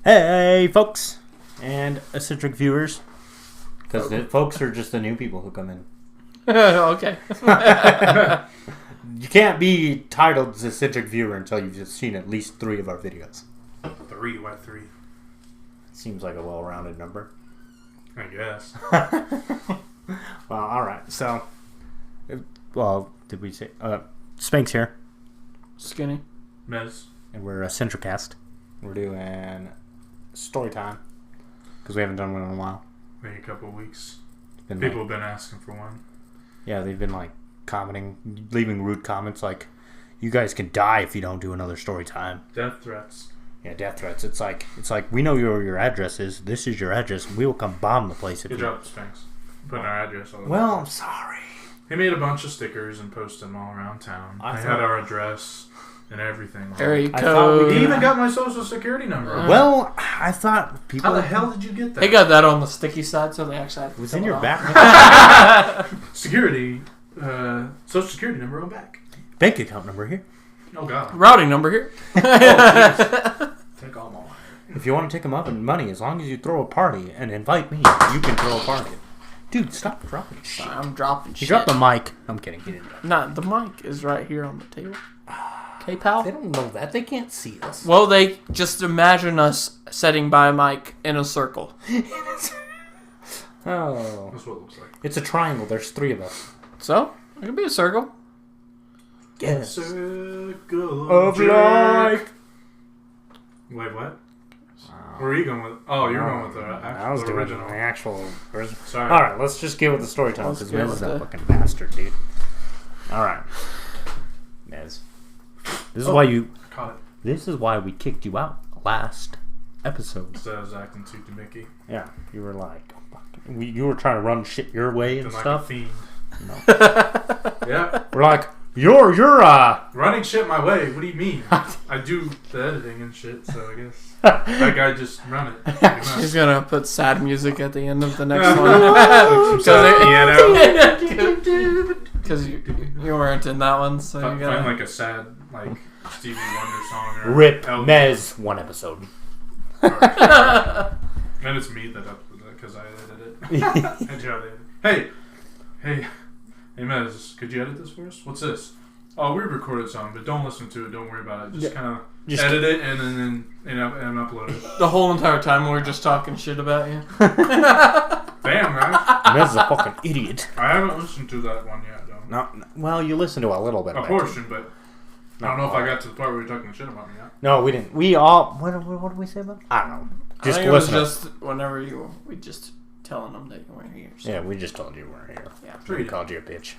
Hey, folks, and eccentric viewers, because the folks are just the new people who come in. Okay. You can't be titled eccentric viewer until you've just seen at least 3 of our videos. 3? Why 3? Seems like a well-rounded number. I guess. Well, all right. So, did we say Spanx here? Skinny. Mez. And we're Centricast. We're doing story time because we haven't done one in a while. Maybe a couple of weeks. People have been asking for one. Yeah, they've been like commenting, leaving rude comments like, "You guys can die if you don't do another story time." Death threats. Yeah, death threats. It's like we know where your address is. This is your address. We will come bomb the place if Good you. job, Spanx. Putting our address all over. Well, I'm sorry. He made a bunch of stickers and posted them all around town. I had our address and everything. Area code. He even got my social security number. Well, I thought people. How the hell did you get that? They got that on the sticky side, so they actually had to It was fill in it your out. back. Security. Social security number on back. Bank account number here. Oh, God. Routing number here. Take all my money. If you want to take them up in money, as long as you throw a party and invite me, you can throw a party. Dude, stop dropping shit. I'm dropping He shit. dropped the mic. I'm kidding. He didn't drop it. Nah, the mic is right here on the table. Okay, They pal? don't know that. They can't see us. Well, they just imagine us sitting by a mic in a circle. Oh. That's what it looks like. It's a triangle. There's 3 of us. So, it could be a circle. Yes. Circle Of jerk. life. Wait, what? Where are you going with? Oh, you're going with the I was the doing original. the actual version. Sorry. All right, let's just get with the story time Let's because get Nez is with a it. fucking bastard, dude. All right, Nez. This is why you. Caught it. This is why we kicked you out last episode. Instead I was acting too Mickey. Yeah, you were like, you were trying to run shit your way and Acting like stuff. a fiend. No. Yeah. We're like, you're Running shit my way. What do you mean? I do the editing and shit, so I guess that guy just run it. pretty much. He's gonna put sad music at the end of the next one. Because you weren't in that one, so you Find gotta... like a sad, like Stevie Wonder song or Rip Elvis. Mez 1 episode. And it's me that because I edited it. I tried to edit. Hey, Mez, could you edit this for us? What's this? Oh, we recorded something, but don't listen to it. Don't worry about it. Just kind of edit it and then upload it. The whole entire time we were just talking shit about you. Damn, guys. Mez is a fucking idiot. I haven't listened to that one yet, though. No, well, you listened to a little bit A of it. portion, but I don't know if I got to the part where we were talking shit about me yet. No, we didn't. We all. What did we say about it? I don't know. Just I think it was listen. just whenever we just telling them that you weren't here. So. Yeah, we just told you we weren't here. Yeah. We called you a bitch.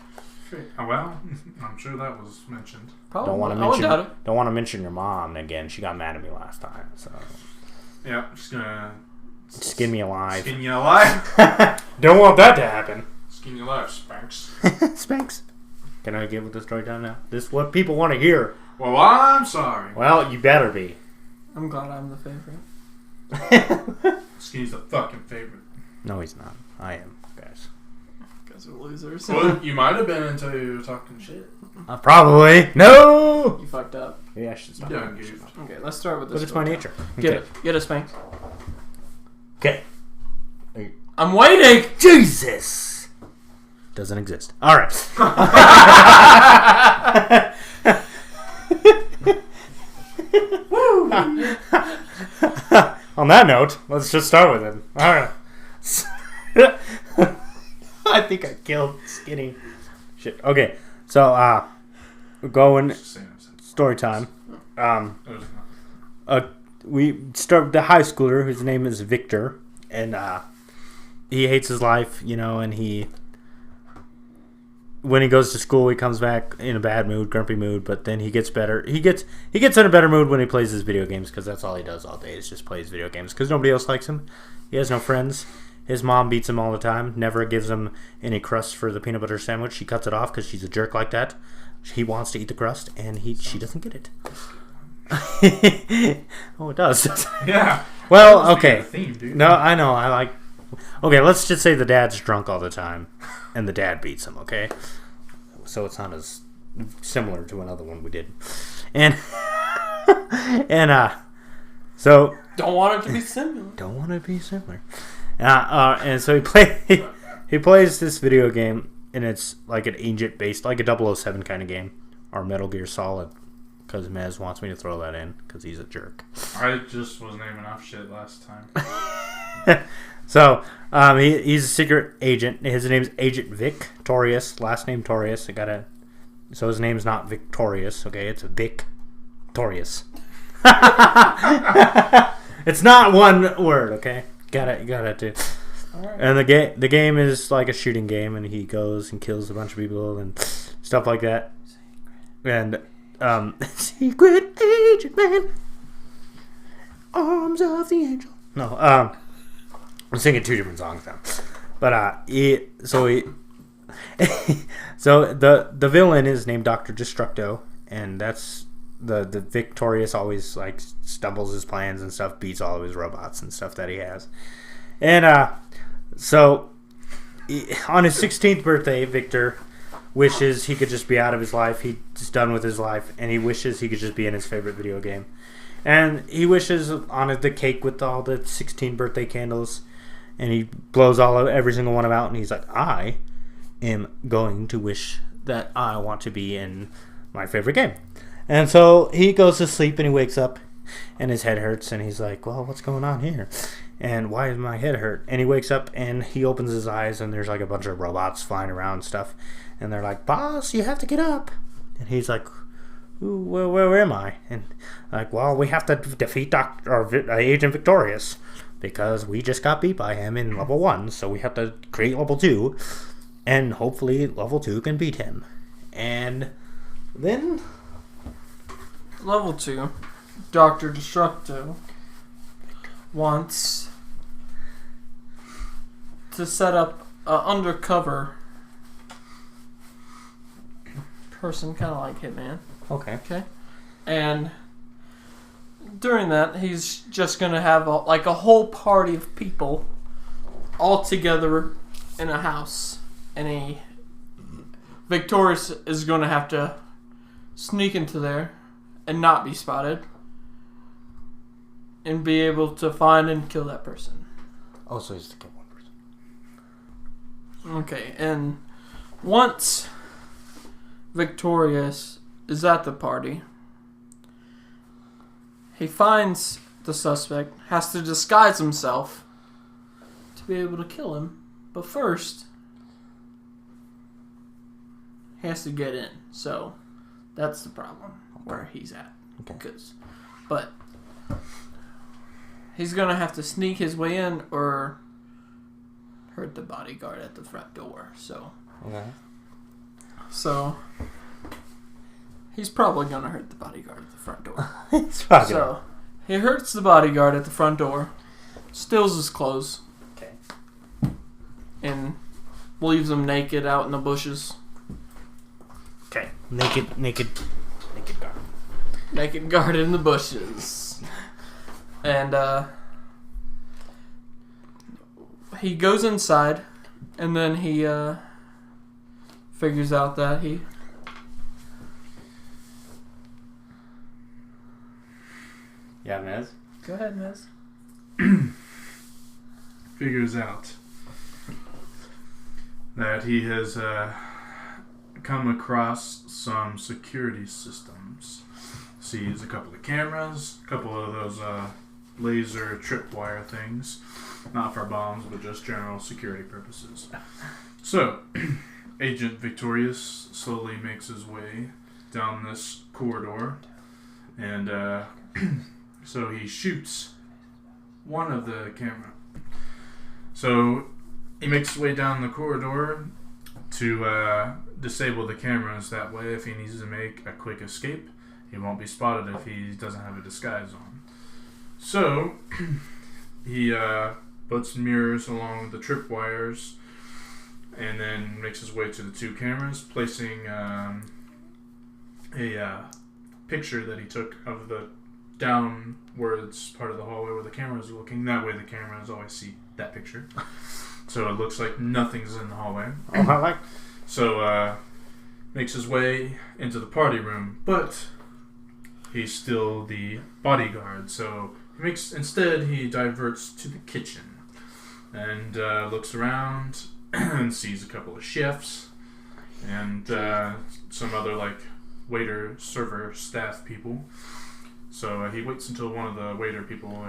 Oh, well, I'm sure that was mentioned. Probably. Don't want to I would doubt mention. it. Don't want to mention your mom again. She got mad at me last time. So Yeah, just gonna skin me alive. skin you alive. Don't want that to happen. Skin you alive, Spanx. Spanx. Can I get with the story time now? This is what people want to hear. Well, I'm sorry. Well, you better be. I'm glad I'm the favorite. Skinny's the fucking favorite. No, he's not. I am, guys. Guys are losers. Well, you might have been until you were talking shit. Probably. No. You fucked up. Maybe I should stop. Yeah, doing goofed. shit. Okay, let's start with this. But it's my story. nature. Get Okay. it. Get a spank. Okay. I'm waiting! Jesus. Doesn't exist. All right. On that note, let's just start with it. All right. I think I killed Skinny. Shit. Okay. So, we're going story time. We start with the high schooler whose name is Victor, and he hates his life, and when he goes to school, he comes back in a bad mood, grumpy mood, but then he gets better. He gets in a better mood when he plays his video games, because that's all he does all day is just play his video games, because nobody else likes him. He has no friends. His mom beats him all the time, never gives him any crust for the peanut butter sandwich. She cuts it off because she's a jerk like that. He wants to eat the crust, and she doesn't get it. Oh, it does. Yeah. Well, okay. Theme, dude. No, I know. Okay, let's just say the dad's drunk all the time, and the dad beats him, okay? So it's not as similar to another one we did. And so Don't want it to be similar. Don't want it to be similar. And so he plays this video game, and it's like an agent based, like a 007 kind of game, or Metal Gear Solid, because Mez wants me to throw that in because he's a jerk. I just was naming off shit last time. So he's a secret agent. His name's Agent Victorious. Last name Torius. So his name's not Victorious. Okay, it's Victorious. It's not one word. Okay, got it too. All right. And the game is like a shooting game, and he goes and kills a bunch of people and stuff like that. And secret agent man, arms of the angel. No, I'm singing two different songs now. But so the villain is named Dr. Destructo, and that's the Victorious always like stumbles his plans and stuff, beats all of his robots and stuff that he has. And so on his 16th birthday, Victor wishes he could just be out of his life. He's done with his life, and he wishes he could just be in his favorite video game. And he wishes on the cake with all the 16 birthday candles, and he blows every single one of them out, and he's like, I am going to wish that I want to be in my favorite game. And so he goes to sleep, and he wakes up, and his head hurts, and he's like, well, what's going on here? And why is my head hurt? And he wakes up, and he opens his eyes, and there's like a bunch of robots flying around and stuff. And they're like, boss, you have to get up. And he's like, where am I? And like, well, we have to defeat Agent Victorious, because we just got beat by him in level 1, so we have to create level 2, and hopefully level 2 can beat him. And then Level 2, Dr. Destructo wants to set up an undercover person, kind of like Hitman. Okay. And during that, he's just going to have a whole party of people all together in a house. And Victorious is going to have to sneak into there and not be spotted. And be able to find and kill that person. Oh, so he's to kill one person. Okay, and once Victorious is at the party, he finds the suspect, has to disguise himself to be able to kill him. But first, he has to get in. So that's the problem where he's at. Okay. But he's going to have to sneak his way in or hurt the bodyguard at the front door. So he's probably going to hurt the bodyguard at the front door. So he hurts the bodyguard at the front door, steals his clothes, and leaves him naked out in the bushes. Okay. Naked guard. Naked guard in the bushes. And he goes inside, and then he figures out that he... Yeah, Mez? Go ahead, Mez. Figures out that he has come across some security systems. Sees a couple of cameras, a couple of those laser tripwire things. Not for bombs, but just general security purposes. So, Agent Victorious slowly makes his way down this corridor, and so he shoots one of the camera. So he makes his way down the corridor to disable the cameras. That way, if he needs to make a quick escape, he won't be spotted if he doesn't have a disguise on. So he puts mirrors along the tripwires, and then makes his way to the two cameras, placing a picture that he took of the downwards part of the hallway where the cameras are looking. That way the cameras always see that picture. So it looks like nothing's in the hallway. So makes his way into the party room, but he's still the bodyguard, so Instead, he diverts to the kitchen and looks around and sees a couple of chefs and some other waiter, server, staff people. So he waits until one of the waiter people,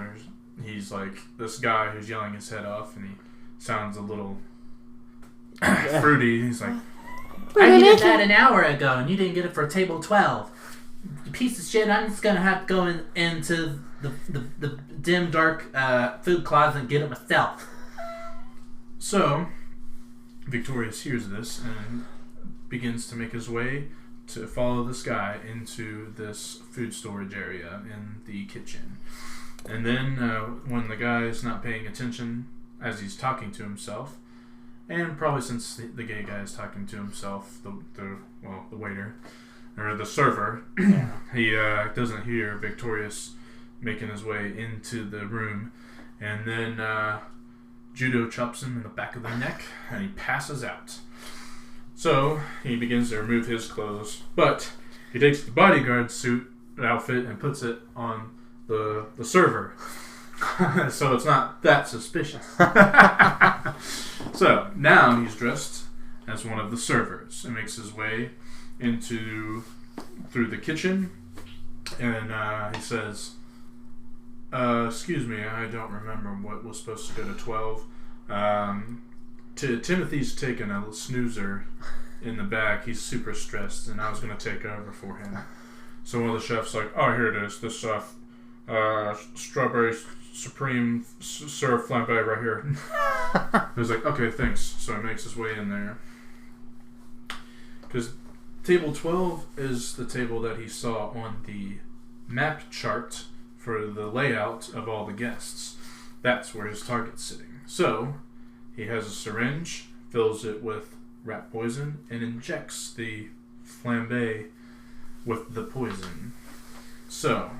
he's this guy who's yelling his head off, and he sounds a little fruity. He's like, I needed that an hour ago, and you didn't get it for table 12. You piece of shit, I'm just going to have to go into the dim, dark food closet and get it myself. So, Victorious hears this and begins to make his way to follow this guy into this food storage area in the kitchen. And then when the guy is not paying attention as he's talking to himself, and probably since the gay guy is talking to himself, the waiter, or the server, he doesn't hear Victorious making his way into the room, and then Judo chops him in the back of the neck, and he passes out. So he begins to remove his clothes, but he takes the bodyguard suit outfit and puts it on the server. So it's not that suspicious. So now he's dressed as one of the servers and makes his way through the kitchen, and he says, excuse me, I don't remember what was supposed to go to 12. Timothy's taken a snoozer in the back. He's super stressed, and I was going to take over for him. So one of the chefs oh, here it is. This strawberry supreme syrup flambe right here. He was like, okay, thanks. So he makes his way in there. Because table 12 is the table that he saw on the map chart for the layout of all the guests. That's where his target's sitting. So he has a syringe, fills it with rat poison, and injects the flambe with the poison. So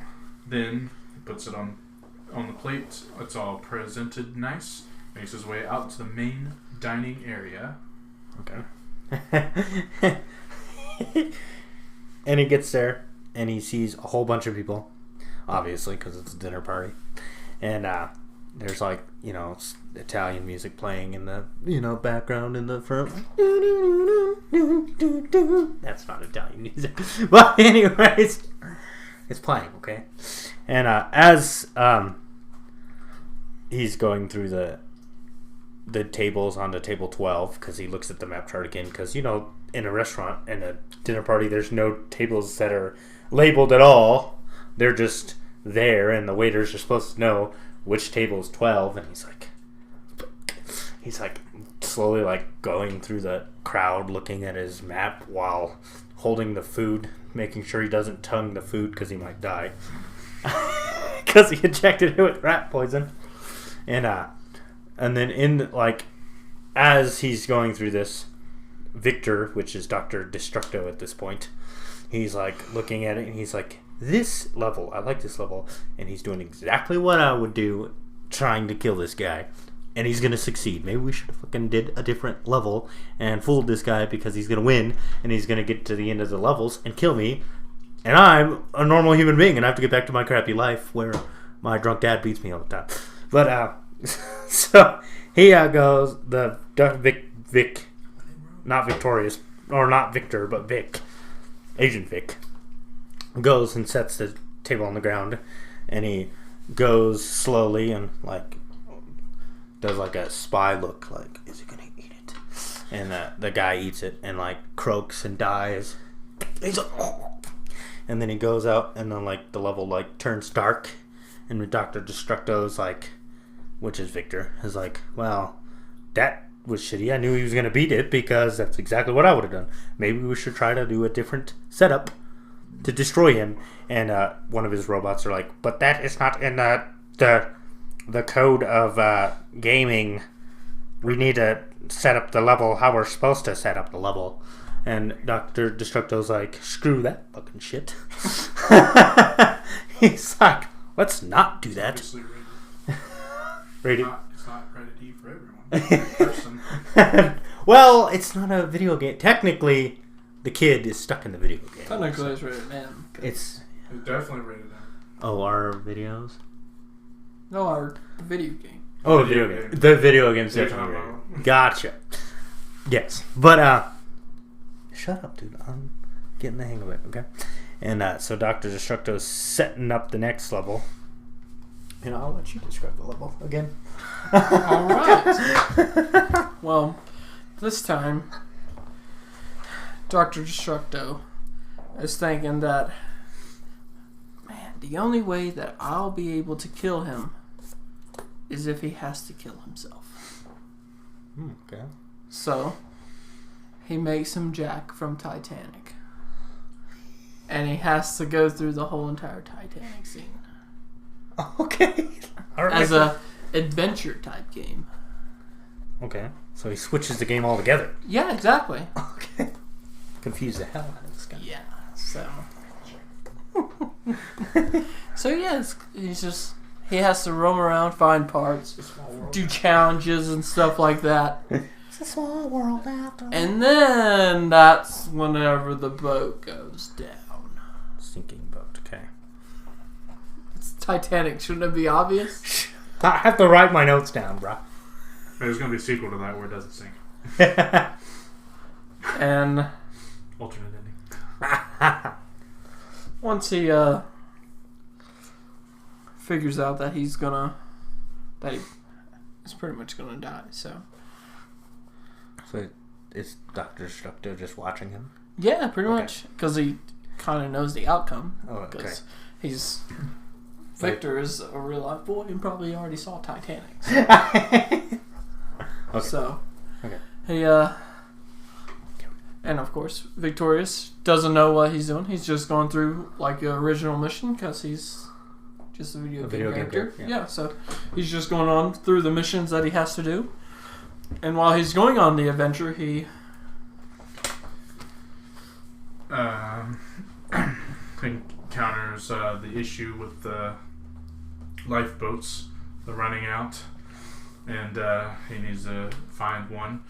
then he puts it on the plate. It's all presented nice. Makes his way out to the main dining area. Okay. And he gets there, and he sees a whole bunch of people, obviously, because it's a dinner party. And there's Italian music playing in the background in the front. That's not Italian music, but anyways, it's playing. Okay, and as he's going through the tables onto table 12, because he looks at the map chart again, because in a restaurant and a dinner party there's no tables that are labeled at all. They're just there, and the waiters are supposed to know which table is 12, and he's slowly going through the crowd looking at his map while holding the food, making sure he doesn't tongue the food because he might die because he injected it with rat poison. And then as he's going through this, Victor, which is Dr. Destructo at this point, he's looking at it, and he's like, this level, I like this level, and he's doing exactly what I would do trying to kill this guy, and he's gonna succeed. Maybe we should have fucking did a different level and fooled this guy, because he's gonna win, and he's gonna get to the end of the levels and kill me, and I'm a normal human being, and I have to get back to my crappy life where my drunk dad beats me all the time. But so he goes, the Vic, not Victorious, or not Victor, but Vic, Agent Vic, goes and sets the table on the ground, and he goes slowly and does a spy look, is he gonna eat it? And the guy eats it and croaks and dies. He's like, oh. And then he goes out, and then the level turns dark, and Dr. Destructo's which is Victor, is well, that was shitty. I knew he was gonna beat it, because that's exactly what I would have done. Maybe we should try to do a different setup to destroy him. And one of his robots are but that is not in the code of gaming. We need to set up the level how we're supposed to set up the level. And Dr. Destructo's screw that fucking shit. He's let's not do that. Rated. It's not rated E for everyone. Well, it's not a video game. Technically, the kid is stuck in the video game. Technically, it's rated M. It's definitely rated M. Oh, our videos? No, or the video game. Oh, the video game. The video game's Yeah, definitely no. great. Gotcha. Yes. But, shut up, dude. I'm getting the hang of it, okay? And, so Dr. Destructo's setting up the next level. And I'll let you describe the level again. Alright. Well, this time, Dr. Destructo is thinking that, man, the only way that I'll be able to kill him is if he has to kill himself. Okay. So, he makes him Jack from Titanic. And he has to go through the whole entire Titanic scene. Okay. All right. As a adventure type game. Okay. So he switches the game altogether. Yeah, exactly. Okay. Confuse the hell out of this guy. Yeah, so. So, yeah, he has to roam around, find parts, do challenges and stuff like that. It's a small world after. And then that's whenever the boat goes down. Sinking boat, okay. It's Titanic, shouldn't it be obvious? I have to write my notes down, bro. There's going to be a sequel to that where it doesn't sink. And Alternate ending. once he figures out that he's pretty much gonna die, so. So is Dr. Destructo just watching him? Yeah, pretty Okay. much. Because he kind of knows the outcome. Oh, okay. Because Victor is a real life boy and probably already saw Titanic. Okay. So, Okay. he, and of course, Victorious doesn't know what he's doing. He's just going through, like, the original mission because he's just a video game character. Yeah. So he's just going on through the missions that he has to do. And while he's going on the adventure, he encounters the issue with the lifeboats. They're running out, and he needs to find one.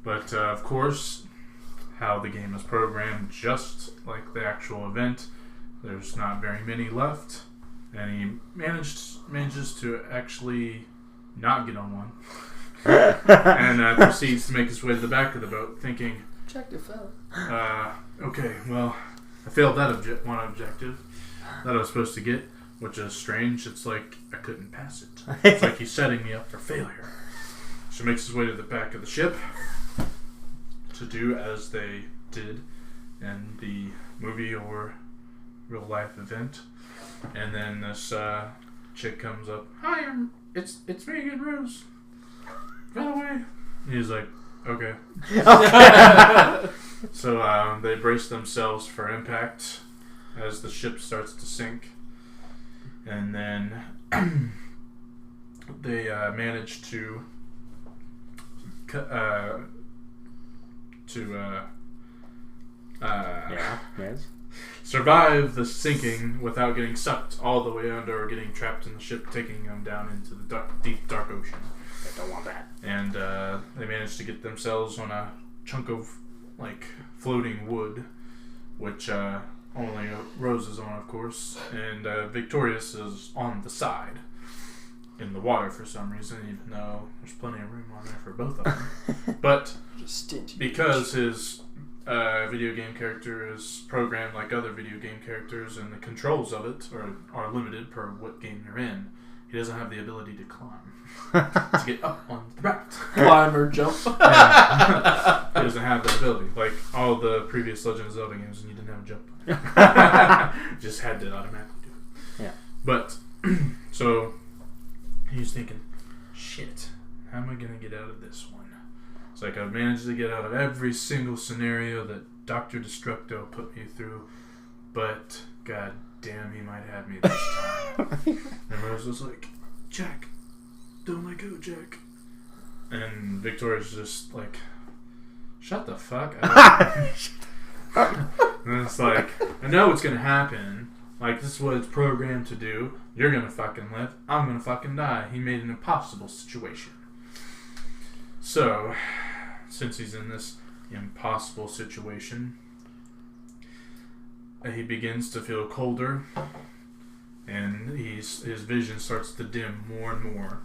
But of course, how the game is programmed, just like the actual event, there's not very many left, and he manages to actually not get on one, and proceeds to make his way to the back of the boat, thinking, objective failed. okay, well, I failed that one objective that I was supposed to get, which is strange. It's like I couldn't pass it. It's like he's setting me up for failure. So he makes his way to the back of the ship to do as they did in the movie or real life event. And then this chick comes up. Hi, it's me again, Rose. By the way, he's like, okay. So they brace themselves for impact as the ship starts to sink, and then they manage to Yes. survive the sinking without getting sucked all the way under or getting trapped in the ship, taking them down into the deep, dark ocean. I don't want that. And they managed to get themselves on a chunk of like floating wood, which only Rose is on, of course, and Victorious is on the side in the water for some reason, even though there's plenty of room on there for both of them. But because his video game character is programmed like other video game characters, and the controls of it are limited per what game you're in, he doesn't have the ability to climb to get up on the raft. Climb or jump. Yeah. He doesn't have that ability. Like all the previous Legend of Zelda games, and you didn't have a jump button. Just had to automatically do it. Yeah. But so he's thinking, shit, how am I gonna get out of this one? It's like I've managed to get out of every single scenario that Dr. Destructo put me through, but god damn, he might have me this time. And Rose was like, Jack, don't let go, Jack. And Victoria's just like, shut the fuck up. And it's like, I know what's gonna happen. Like, this is what it's programmed to do. You're gonna fucking live. I'm gonna fucking die. He made an impossible situation. So, since he's in this impossible situation, he begins to feel colder and his vision starts to dim more and more,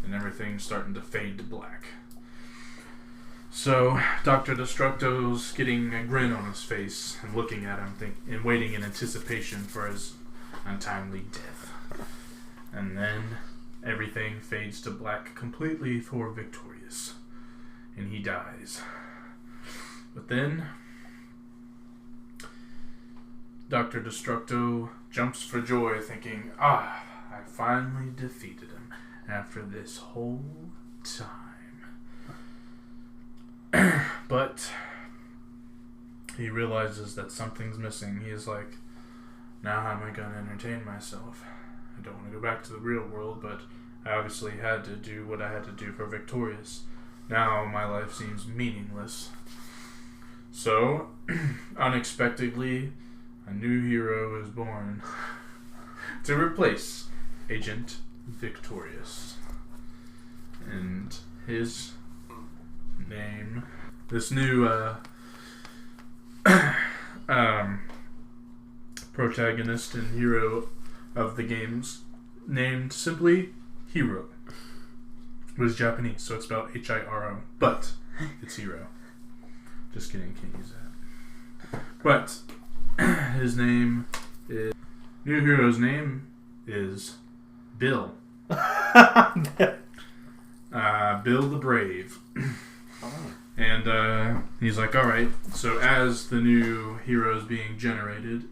and everything's starting to fade to black. So Dr. Destructo's getting a grin on his face and looking at him and waiting in anticipation for his untimely death. And then everything fades to black completely for Victorious, and he dies. But then Dr. Destructo jumps for joy, thinking, I finally defeated him after this whole time. But he realizes that something's missing. He is like, now how am I going to entertain myself? I don't want to go back to the real world, but I obviously had to do what I had to do for Victorious. Now my life seems meaningless. So, unexpectedly, a new hero is born to replace Agent Victorious. And his name, this new protagonist and hero of the games, named simply Hiro. It was Japanese, so it's spelled Hiro, but it's Hiro. Just kidding, can't use that. But his name is, new hero's name is Bill. Bill the Brave. And he's like, alright, so as the new hero is being generated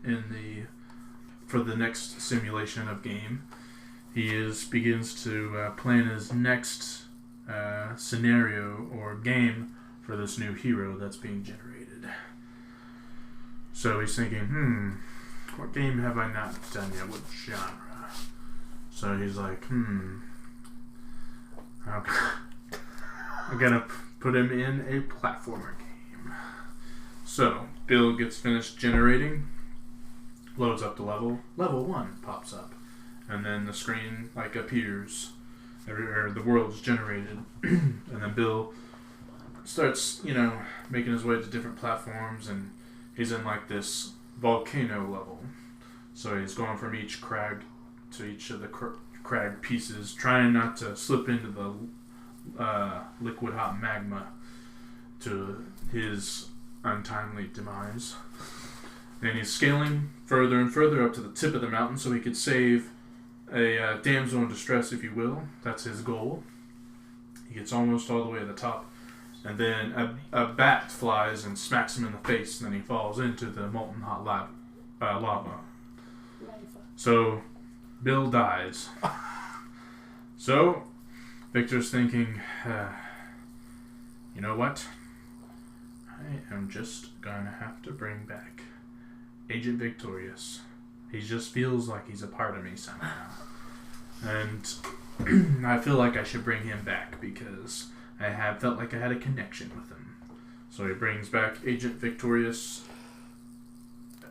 for the next simulation of game, he begins to plan his next scenario or game for this new hero that's being generated. So he's thinking, what game have I not done yet? What genre? So he's like, I'm gonna put him in a platformer game. So Bill gets finished generating, loads up the level 1 pops up, and then the screen appears, the world's generated, and then Bill starts, making his way to different platforms, and he's in this volcano level. So he's going from each crag to each of the crag pieces, trying not to slip into the liquid hot magma to his untimely demise. And he's scaling further and further up to the tip of the mountain so he could save a damsel in distress, if you will. That's his goal. He gets almost all the way to the top, and then a bat flies and smacks him in the face, and then he falls into the molten hot lava. So Bill dies. So Victor's thinking, you know what? I am just going to have to bring back Agent Victorious. He just feels like he's a part of me somehow. And I feel like I should bring him back because I have felt like I had a connection with him. So he brings back Agent Victorious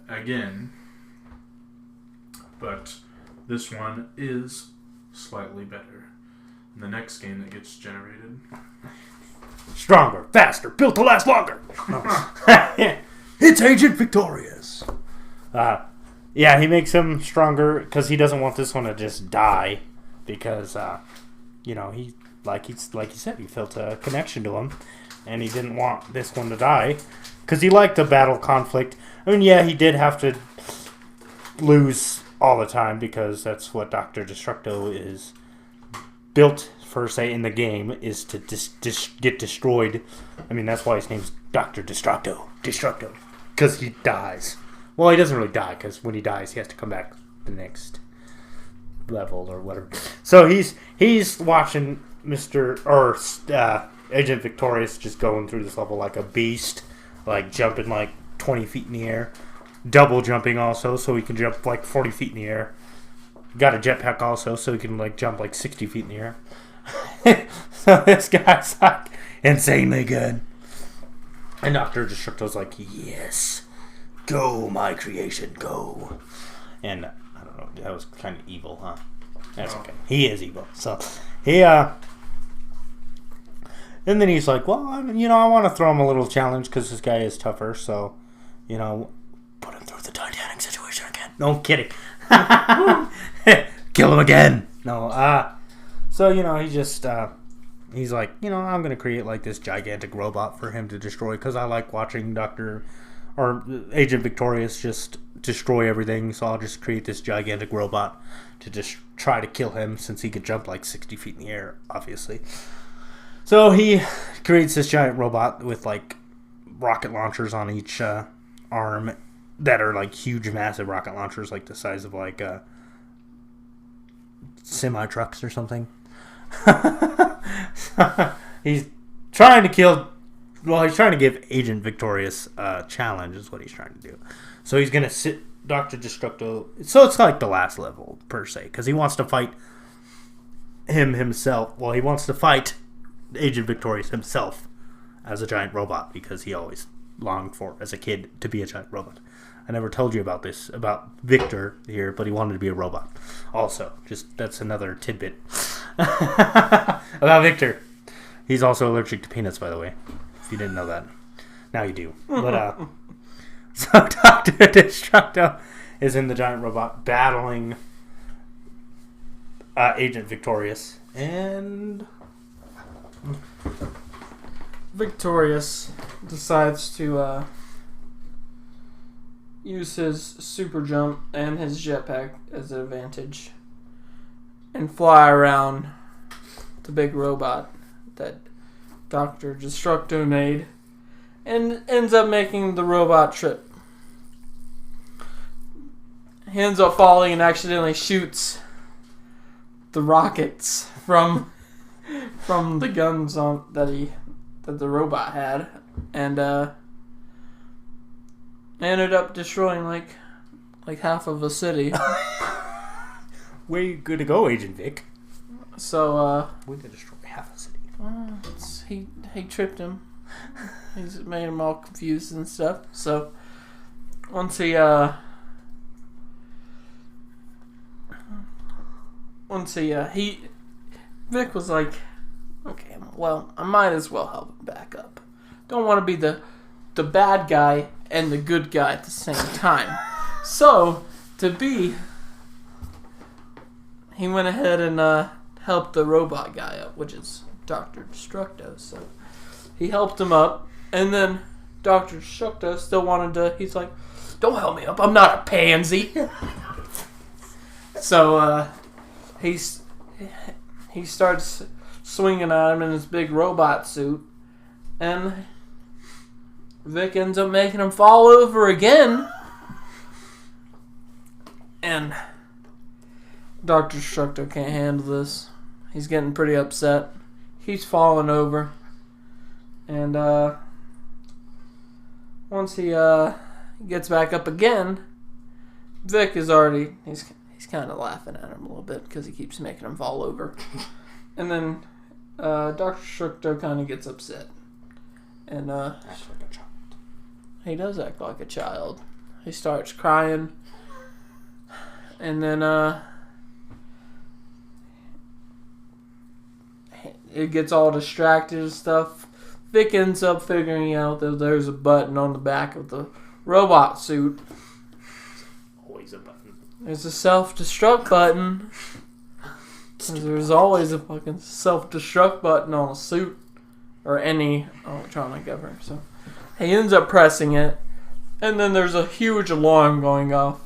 again. But this one is slightly better. The next game that gets generated. Stronger, faster, built to last longer. It's Agent Victorious. Yeah, he makes him stronger because he doesn't want this one to just die. Because, he, like he said, he felt a connection to him. And he didn't want this one to die. Because he liked the battle conflict. I mean, yeah, he did have to lose all the time because that's what Dr. Destructo is built for, say, in the game, is to get destroyed. I mean, that's why his name's Dr. Destructo. Because he dies. Well, he doesn't really die, because when he dies, he has to come back the next level or whatever. So he's watching Agent Victorious just going through this level like a beast, jumping 20 feet in the air, double jumping also, so he can jump 40 feet in the air. Got a jetpack also, so he can jump 60 feet in the air. So this guy's insanely good. And Dr. Destructo's yes, go my creation, go. And I don't know, that was kind of evil, huh? That's okay. He is evil. So he and then he's like, well, I want to throw him a little challenge because this guy is tougher. So, put him through the Titanic situation again. No, I'm kidding. Kill him again. No, so, you know, he just, he's like, you know, I'm going to create, like, this gigantic robot for him to destroy, because I like watching Agent Victorious just destroy everything, so I'll just create this gigantic robot to just try to kill him, since he could jump, like, 60 feet in the air, obviously. So he creates this giant robot with, like, rocket launchers on each arm that are, like, huge, massive rocket launchers, like the size of, like, semi-trucks or something. He's trying to give Agent Victorious a challenge, is what he's trying to do. So he's going to sit Dr. Destructo. So it's like the last level, per se, because he wants to fight himself. Well, he wants to fight Agent Victorious himself as a giant robot, because he always longed for, as a kid, to be a giant robot. I never told you about this, about Victor here, but he wanted to be a robot. Also, just that's another tidbit about Victor. He's also allergic to peanuts, by the way, if you didn't know that. Now you do. But, so Dr. Destructo is in the giant robot battling Agent Victorious. And Victorious decides to use his super jump and his jetpack as an advantage and fly around the big robot that Dr. Destructo made, and ends up making the robot trip. He ends up falling and accidentally shoots the rockets from the guns that the robot had, and ended up destroying like half of a city. where you gonna go, Agent Vic? So We're gonna destroy half a city. he tripped him. He's made him all confused and stuff. So once Vic was like, okay, well, I might as well help him back up. Don't want to be the bad guy and the good guy at the same time. So he went ahead and helped the robot guy up, which is Dr. Destructo. So he helped him up, and then Dr. Destructo still wanted to. He's like, "Don't help me up. I'm not a pansy." So he starts swinging at him in his big robot suit, and Vic ends up making him fall over again. And Dr. Destructo can't handle this. He's getting pretty upset. He's falling over. And once he gets back up again, Vic is already... He's kind of laughing at him a little bit because he keeps making him fall over. And then Dr. Destructo kind of gets upset. And Acts like a child. he does act like a child. He starts crying. And then it gets all distracted and stuff. Vic ends up figuring out that there's a button on the back of the robot suit. Always a button. There's a self-destruct button. There's always a fucking self-destruct button on a suit or any electronic ever. So he ends up pressing it, and then there's a huge alarm going off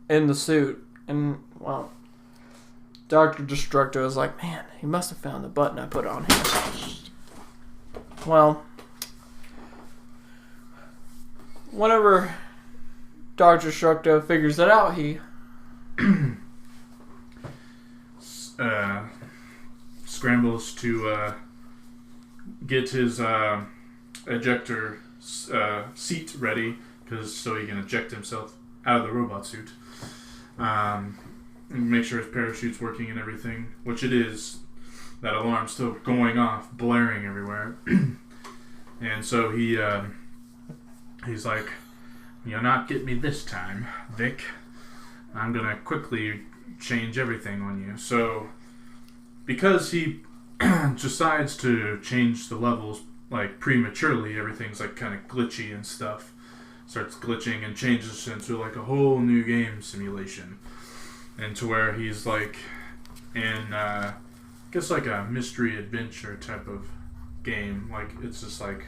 in the suit. And, well, Dr. Destructo is like, man, he must have found the button I put on here. Well, whenever Dr. Destructo figures it out, he scrambles to get his ejector seat ready, so he can eject himself out of the robot suit. And make sure his parachute's working and everything, which it is. That alarm's still going off, blaring everywhere. And so he's like, "You'll not get me this time, Vic. I'm gonna quickly change everything on you." So because he decides to change the levels like prematurely, everything's like kind of glitchy and stuff. Starts glitching and changes into like a whole new game simulation. and to where he's like in, I guess like a mystery adventure type of game. Like it's just like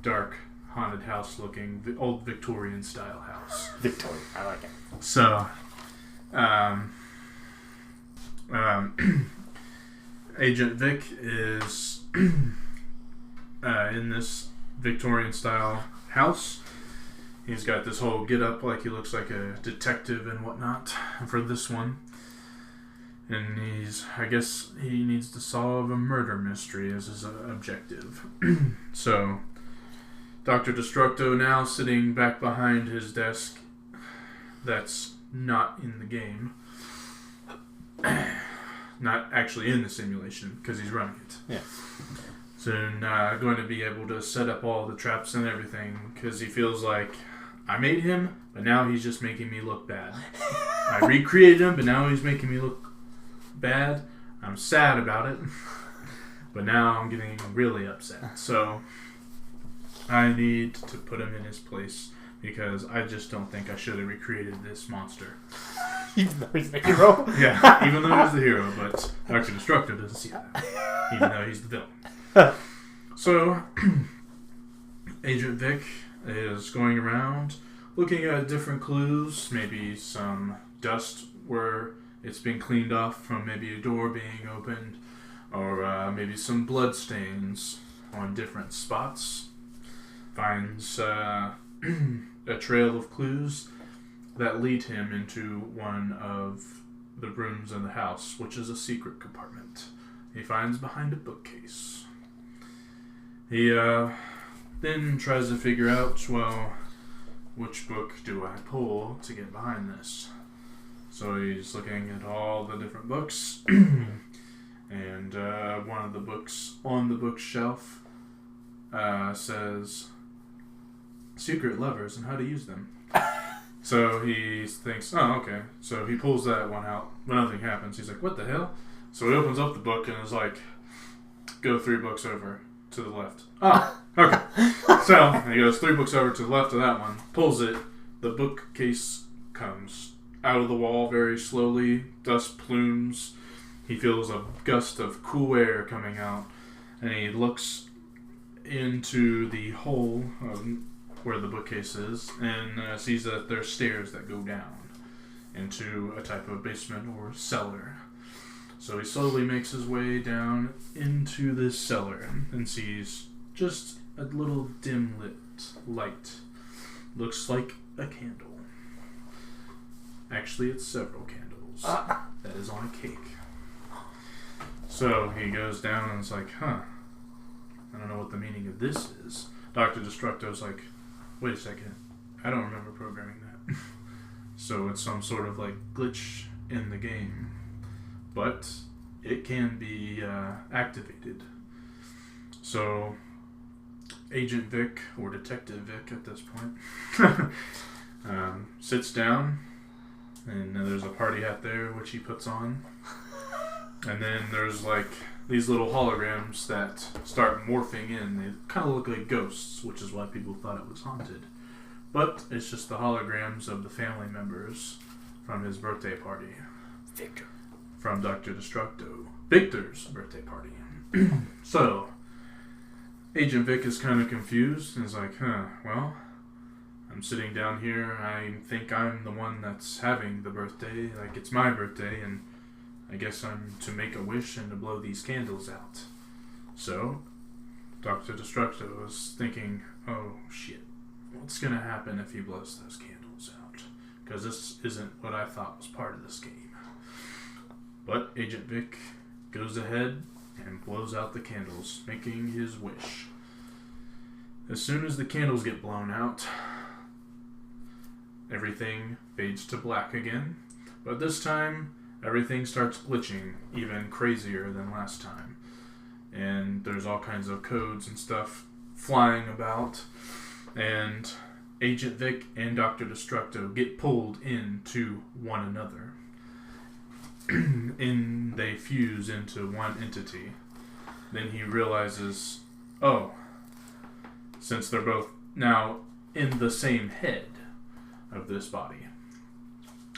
dark haunted house looking, old Victorian style house. Victoria, I like it. So, Agent Vic is in this Victorian style house. He's got this whole get up like he looks like a detective and whatnot for this one. And I guess he needs to solve a murder mystery as his objective. So, Dr. Destructo now sitting back behind his desk that's not in the game. Not actually in the simulation, because he's running it. Yeah. So now going to be able to set up all the traps and everything, because he feels like I made him, but now he's just making me look bad. I recreated him, but now he's making me look bad. I'm sad about it, but now I'm getting really upset. So I need to put him in his place, because I just don't think I should have recreated this monster. Even though he's the hero? Yeah, even though he's the hero, but Dr. Destructo doesn't see that, even though he's the villain. So, Agent Vic is going around looking at different clues, maybe some dust where it's been cleaned off from maybe a door being opened, or maybe some blood stains on different spots. Finds a trail of clues that lead him into one of the rooms in the house, which is a secret compartment he finds behind a bookcase. He then tries to figure out, well, which book do I pull to get behind this? So he's looking at all the different books, and one of the books on the bookshelf says Secret Levers and How to Use Them. So he thinks, oh, okay. So he pulls that one out, but nothing happens. He's like, what the hell? So he opens up the book and is like, go 3 books over to the left. Oh, okay. So he goes 3 books over to the left of that one, pulls it, the bookcase comes out of the wall very slowly, dust plumes. He feels a gust of cool air coming out, and he looks into the hole where the bookcase is, and sees that there's stairs that go down into a type of basement or cellar. So he slowly makes his way down into this cellar and sees just a little dim lit light. Looks like a candle. Actually, it's several candles. That is on a cake. So he goes down and is like, I don't know what the meaning of this is. Dr. Destructo's like, wait a second, I don't remember programming that. So it's some sort of like glitch in the game. But it can be activated. So Agent Vic, or Detective Vic at this point, sits down, and there's a party hat there which he puts on. And then there's like these little holograms that start morphing in. They kind of look like ghosts, which is why people thought it was haunted. But it's just the holograms of the family members from his birthday party. Victor. From Dr. Destructo. Victor's birthday party. So, Agent Vic is kind of confused and is like, well, I'm sitting down here. I think I'm the one that's having the birthday. Like, it's my birthday, and I guess I'm to make a wish and to blow these candles out. So, Dr. Destructo was thinking, oh shit, what's going to happen if he blows those candles out? Because this isn't what I thought was part of this game. But Agent Vic goes ahead and blows out the candles, making his wish. As soon as the candles get blown out, everything fades to black again. But this time, everything starts glitching even crazier than last time. And there's all kinds of codes and stuff flying about. And Agent Vic and Dr. Destructo get pulled into one another. And they fuse into one entity. Then he realizes, oh, since they're both now in the same head of this body,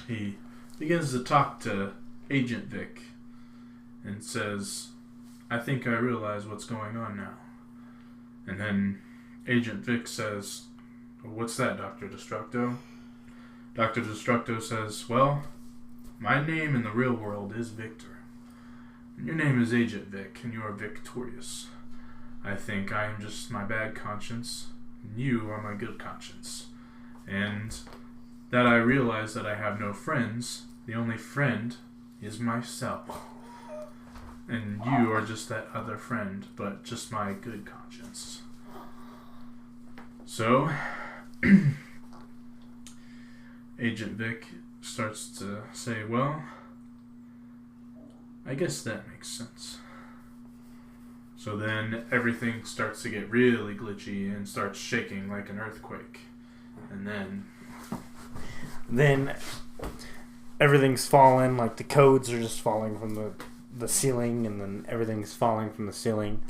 he begins to talk to Agent Vic and says, I think I realize what's going on now. And then Agent Vic says, what's that, Dr. Destructo? Dr. Destructo says, well, my name in the real world is Victor. And your name is Agent Vic, and you are victorious. I think I am just my bad conscience, and you are my good conscience. And that I realize that I have no friends. The only friend is myself. And you are just that other friend, but just my good conscience. So, Agent Vic starts to say, well, I guess that makes sense. So then everything starts to get really glitchy and starts shaking like an earthquake. And then everything's falling, like the codes are just falling from the ceiling, and then everything's falling from the ceiling.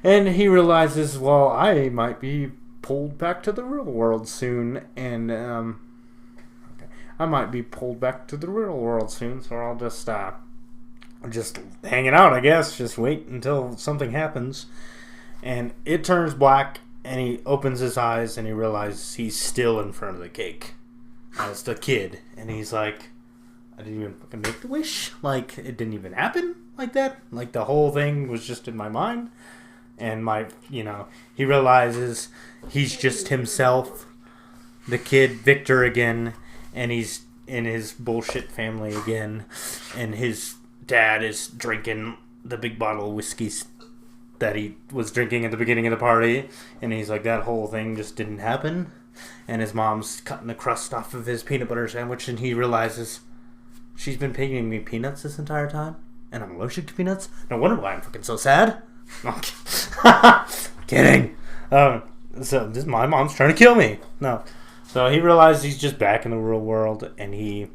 And he realizes, well, I might be pulled back to the real world soon, and I might be pulled back to the real world soon, so I'll just hanging out, I guess. Just wait until something happens. And it turns black, and he opens his eyes, and he realizes he's still in front of the cake as the kid. And he's like, I didn't even fucking make the wish. Like, it didn't even happen like that. Like, the whole thing was just in my mind. And he realizes he's just himself, the kid, Victor again, and he's in his bullshit family again. And his dad is drinking the big bottle of whiskey that he was drinking at the beginning of the party, and he's like, that whole thing just didn't happen. And his mom's cutting the crust off of his peanut butter sandwich, and he realizes she's been paying me peanuts this entire time, and I'm allergic to peanuts. No wonder why I'm fucking so sad. Kidding. My mom's trying to kill me. No. So he realizes he's just back in the real world, and he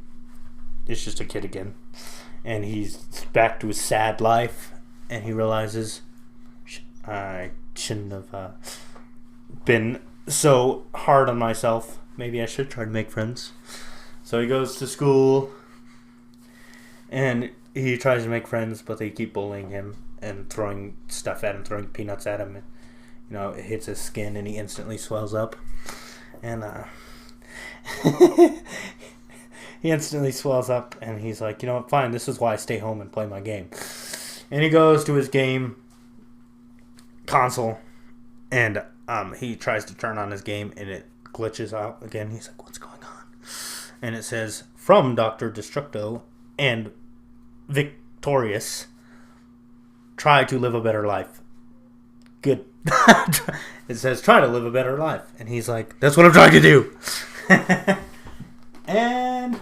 is just a kid again. And he's back to his sad life, and he realizes I shouldn't have been so hard on myself. Maybe I should try to make friends. So he goes to school, and he tries to make friends, but they keep bullying him and throwing stuff at him, throwing peanuts at him. And, it hits his skin, and he instantly swells up. And he instantly swells up, and he's like, you know what, fine, this is why I stay home and play my game. And he goes to his game console, and he tries to turn on his game, and it glitches out again. He's like, what's going on? And it says, from Dr. Destructo and Victorious, try to live a better life. Good. It says, try to live a better life. And he's like, that's what I'm trying to do. And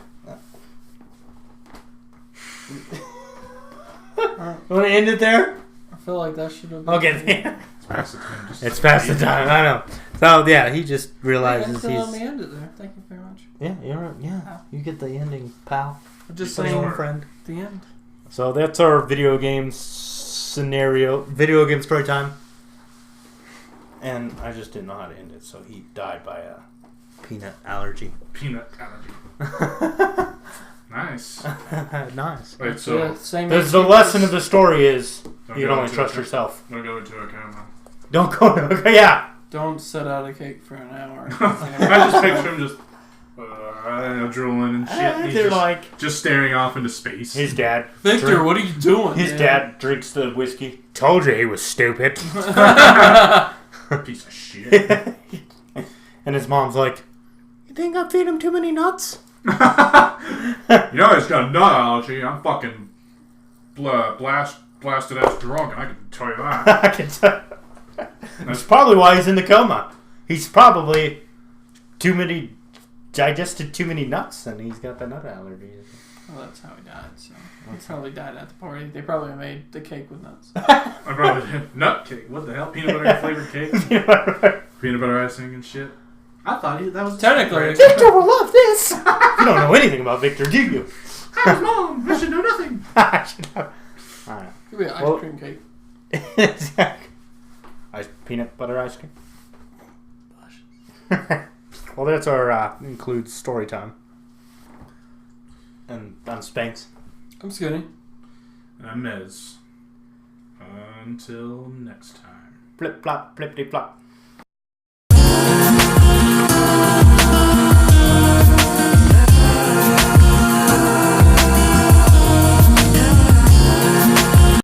want to end it there? I feel like that should have been... Okay. It's past the time. It's past the time, I know. So, yeah, he just realizes Let he's... me end it there. Thank you very much. Yeah, you're right. Yeah, you get the ending, pal. Just Your saying, friend. the end. So that's our video game scenario. Video game story time. And I just didn't know how to end it, so he died by a peanut allergy. Peanut allergy. Nice. Nice. Wait, so Yeah, same The lesson of the story is don't you go can only into trust a- yourself. Don't go into a coma. Don't go to... Yeah. Don't set out a cake for an hour. I just picture him just drooling and shit. And he's They're just, like... just staring off into space. His dad... Victor, what are you doing? His man? dad drinks the whiskey. Told you he was stupid. Piece of shit. And his mom's like, you think I feed him too many nuts? You know he's got a nut allergy. I'm fucking blasted ass drunk, and I can tell you that. I can tell. That's probably why he's in the coma. He's probably digested too many nuts, and he's got the nut allergy. Well, that's how he died. So he probably died at the party. They probably made the cake with nuts. I probably did. Nut cake. What the hell? Peanut butter flavored cake? Peanut butter icing and shit. I thought that was Technically, Victor will love this. You don't know anything about Victor, do you? I was mom. I should know nothing. I should have. Alright. could be an ice cream cake. Exactly. Peanut butter ice cream. Well, that's our includes story time. And I'm Spanx. I'm Skinny. And I'm Mez. Until next time. Flip flop, flippity flop.